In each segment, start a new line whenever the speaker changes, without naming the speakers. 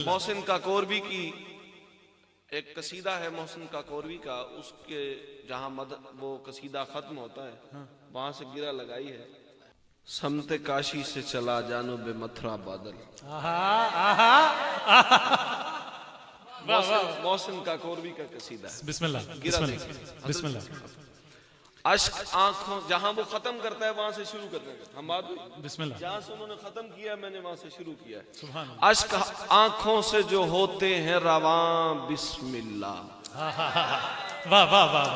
मोहसिन काकोरवी की एक कसीदा है, मोहसिन काकोरवी का, उसके जहां वो कसीदा खत्म होता है वहां से गिरा लगाई है, समते काशी से चला जानो बे मथुरा बादल। मोहसिन काकोरवी का कसीदा है।
बिस्मिल्लाह बिस्मिल्लाह।
अश्क आंखों, जहां वो खत्म करता है वहां से शुरू करते हैं हम बात।
बिस्मिल्लाह।
जहां से उन्होंने खत्म किया मैंने वहां से शुरू किया है।
सुभान अल्लाह।
अश्क आंखों से जो होते हैं रवां बिस्मिल्लाह।
वाह वाह वाह।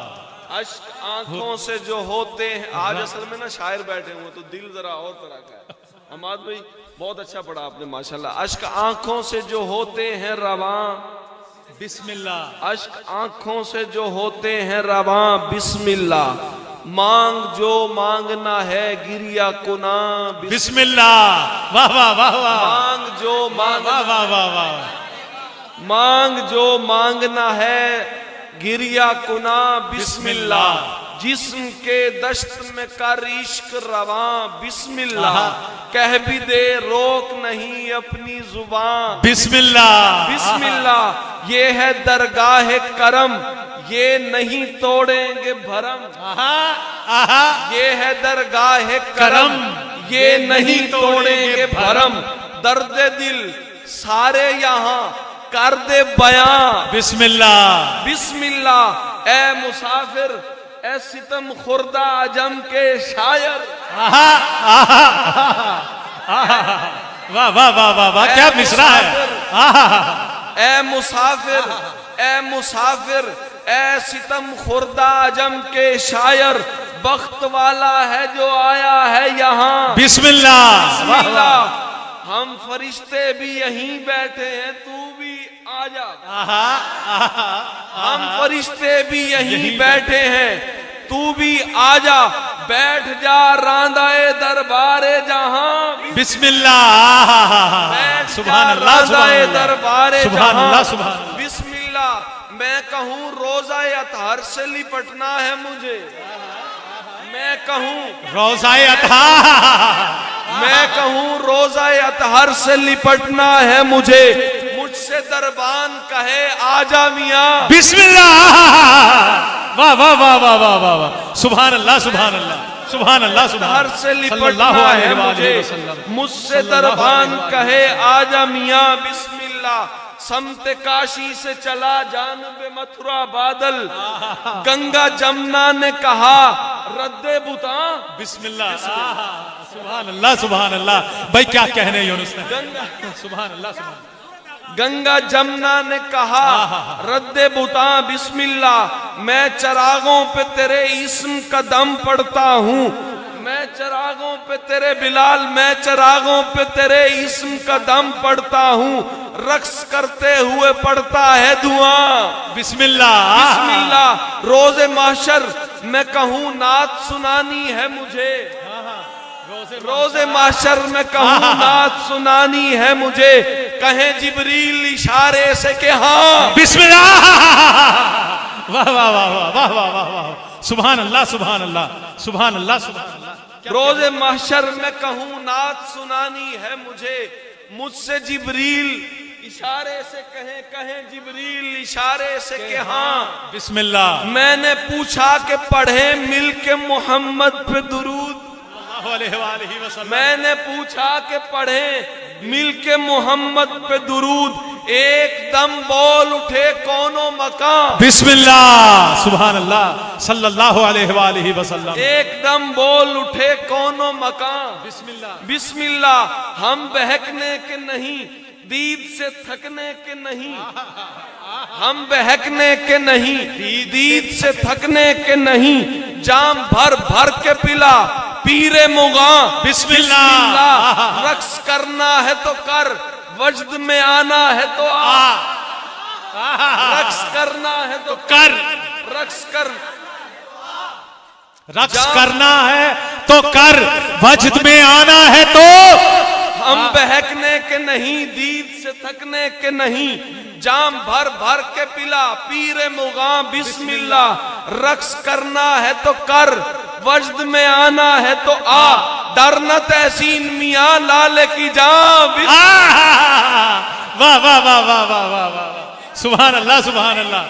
अश्क आंखों से जो होते हैं, आज असल में ना शायर बैठे हुए तो दिल जरा और तरह का है। हमाद भाई बहुत अच्छा पढ़ा आपने माशाल्लाह। अश्क आंखों से जो होते हैं रवां
बिस्मिल्लाह।
अश्क आंखों से जो होते हैं रवां बिस्मिल्लाह। मांग जो मांगना है गिरिया कुना
बिस्मिल्लाह। वाह वाह वाह वाह।
मांग जो
वाह वाह वाह वाह।
मांग जो मांगना है गिरिया कुना बिस्मिल्लाह। जिस्म के दश्त में कर इश्क रवां बिस्मिल्लाह। कह भी दे रोक नहीं अपनी जुबान
बिस्मिल्लाह।
बिस्मिल्लाह। ये है दरगाह करम ये नहीं तोड़ेंगे भरम। ये है दरगाह करम ये नहीं तोड़ेंगे भरम। दर्द दिल सारे यहाँ कर दे बयां
बिस्मिल्लाह।
बिस्मिल्लाह। ए मुसाफिर ए सितम खुर्दा आजम के शायर।
वाह वाह वाह वाह वाह, क्या मिसरा है।
ए मुसाफिर ए मुसाफिर ए सितम खुर्दा आजम के शायर। बख्त वाला है जो आया है यहाँ
बिस्मिल्लाह।
बिस्मिल्लाह। हम फरिश्ते भी यहीं बैठे हैं तू भी आजा। हम फरिश्ते भी यहीं बैठे हैं तू भी आजा। बैठ जा रांदाए दरबारे जहां
बिस्मिल्लाह। सुभान अल्लाह
रांदाए दरबारे
सुभान अल्लाह
जहां
सुभान।
बिस्मिल्लाह। मैं कहूँ रोज़ाए अतहर से लिपटना है मुझे। मैं कहूँ
रोज़ाए अतहर।
मैं कहूँ रोज़ाए अतहर से लिपटना है मुझे। मुझसे दरबान कहे आजा मियाँ
बिस्मिल्लाह। वाह वाह वाह वाह वाह वाह वाह। सुभान अल्लाह सुभान अल्लाह सुभान अल्लाह सुभान।
हर से लिपटना है मुझे। मुझसे दरबान कहे आजा मियाँ बिस्मिल्लाह। समते काशी से चला जानबे मथुरा बादल। गंगा जमुना ने कहा रद्दे बुता
बिस्मिल्लाह। सुभान अल्लाह सुभान अल्लाह। भाई क्या कहने यूनुस ने।
गंगा
सुभान अल्लाह सुभान।
गंगा जमुना ने कहा रद्दे बुता बिस्मिल्लाह। मैं चरागों पे तेरे इस्म का दम पड़ता हूँ। मैं चरागों पे तेरे बिलाल मैं चरागों पे तेरे इस्म का दम पड़ता हूँ। रक्स करते हुए पड़ता है धुआं
बिस्मिल्लाह।
बिस्मिल्लाह। रोज़े महशर मैं कहूँ नात सुनानी है मुझे। रोज़े महशर में कहूँ नात सुनानी है मुझे। कहें जिब्रील इशारे से कि हाँ
बिस्मिल्लाह। वाह वाह वाह वाह वाह वाह वाह। सुभान अल्लाह सुभान अल्लाह सुभान अल्लाह सुभान अल्लाह।
रोज़े महशर में कहूँ नात सुनानी है मुझे। मुझसे जिब्रील इशारे से कहें जिब्रील इशारे से कि हाँ
बिस्मिल्लाह।
मैंने पूछा कि पढ़े मिल के मोहम्मद पे दुरूद। मैंने पूछा कि पढ़े मिल के मोहम्मद पे दुरूद। एकदम बोल उठे कौनो मकाम
बिस्मिल्लाह। सुभान अल्लाह सल्लल्लाहु अलैहि वसल्लम।
एकदम बोल उठे कौनो मकाम
बिस्मिल्लाह।
बिस्मिल्लाह। हम बहकने के नहीं दीद से थकने के नहीं। हम बहकने के नहीं दीद से थकने के नहीं। जाम भर भर के पिला पीरे मुगा
बिस्मिल्लाह।
रक्स करना है तो कर वजद में आना है तो आ। रक्स करना है तो
कर।
रक्स कर
रक्स करना है तो कर वजद में आना है तो।
हम बहकने के नहीं दीद से थकने के नहीं। जाम भर भर के पिला पीरे मुगा बिस्मिल्लाह। रक्स करना है तो कर वजद में आना है तो आ। डरना तहसीन मियाँ लाले की जा
वाह वाह वाह वाह वाह वाह वाह, सुभान अल्लाह सुभान अल्लाह।